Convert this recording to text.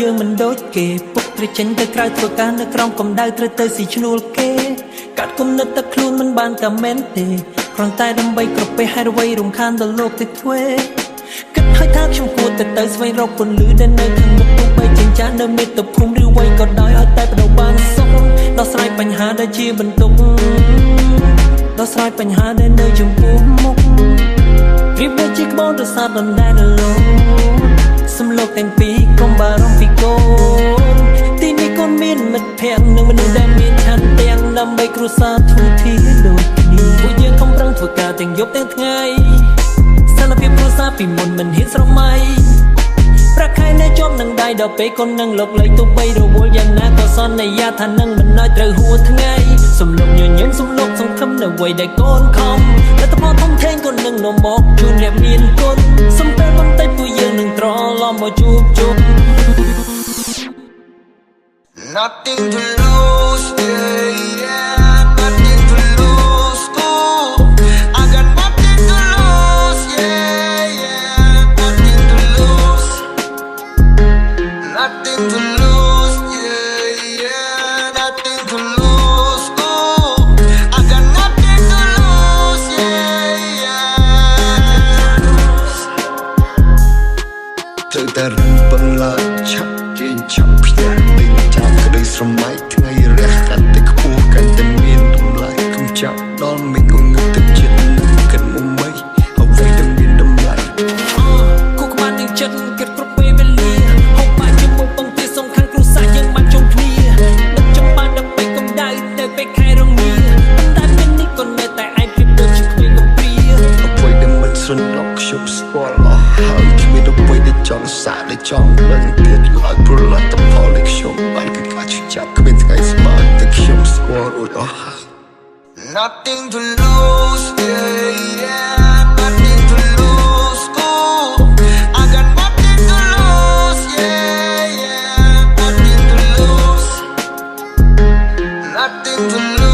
យើងមិនដូចគេពុកត្រចេញទៅក្រៅធ្វើការនៅក្រោមកម្ដៅត្រូវទៅស៊ីឈ្នួលគេកាត់គុំនឹកតែខ្លួនមិនបានកាមែនទេគ្រាន់តែដើម្បីក្រពះហេតុអ្វីរំខានដល់លោកទៅធ្វើគិតឲ្យថាខ្ញុំគួរទៅស្វែងរកពន្លឺដែលនៅខាងមុខទោះបីចិញ្ចានៅមាតុភូមិឬវ័យក៏ដោយឲ្យតែបដូរបានសុខដោះស្រាយបញ្ហាដែលជាបន្ទុកដោះស្រាយបញ្ហាដែលនៅចំពោះមុខព្រៀបដូចជាក្បូនរសាដណ្ដែតលោសំលោកទាំងពីរកុំបារម្ភពីកូនទីនេះកូនមានមិត្តភក្តិនិងមនុស្សដែលមានឆន្ទៈដើម្បីគ្រួសារធូរធារដូចគ្នាពួកយើងខំប្រឹងធ្វើការទាំងយប់ទាំងថ្ងៃស្ថានភាពគ្រួសារពីមុនមិនហ៊ានស្រមៃប្រាក់ខែនៅជាប់នឹងដៃដល់ពេលកូននឹងលោកលេខទោះបីរវល់យ៉ាងណាក៏សន្យាថានឹងមិនឲ្យត្រូវហួសថ្ងៃសំលោកញញឹមសំលោកសង្ឃឹមនៅអ្វីដែលកូនខំលទ្ធផលធំធេងកូននឹងនាំមកជូនអ្នកមានគុណសំពេលបន្តិចពួកយើងនឹងត្រឡប់មកជួបជុំ Nothing to lose, yeah, yeah, nothing to lose, ooh. I got nothing to lose, yeah, yeah, nothing to lose. Nothing to lose, yeah, yeah, nothing to lose, ooh. I got nothing to lose, yeah, yeah. Từ ta rừng băng lại chắc trên chọc phía bên trong cái đời sống mãiថ្ងៃរះកាន់តែខ្ពស់កាន់តែមានតម្លៃកុំចាប់ដល់មិនងងឹតទឹកចិត្តនឹងកិនមុំមិនអ្វីដែលមានតម្លៃគូក្បាលនឹងចិត្តគិតគ្រប់ពេលវេលាហូបបាយជាមួយពងទាសំខាន់គ្រួសារយើងបានជុំគ្នាដឹកចំបានដល់ពេលកម្ដៅនៅពេលខែរងាតែពេលនេះក៏នៅតែឯងព្រៀបដូចជាគ្មានកំព្រាអ្វីដែលមិនស្រណុកខ្ញុំស្គាល់អស់ហើយគ្មានអ្វីដែលចង់សាកដែលចង់ដឹងទៀតឡើយព្រោះលទ្ធផលដែលខ្ញុំបានគឺការឈឺចាប់គ្មានថ្ងៃស្បើតែខ្ញុំស្គាល់រួចអស់ហើយ Nothing to lose, yeah, yeah, nothing to lose, ooh. I got nothing to lose, yeah, yeah, nothing to lose, nothing to lose.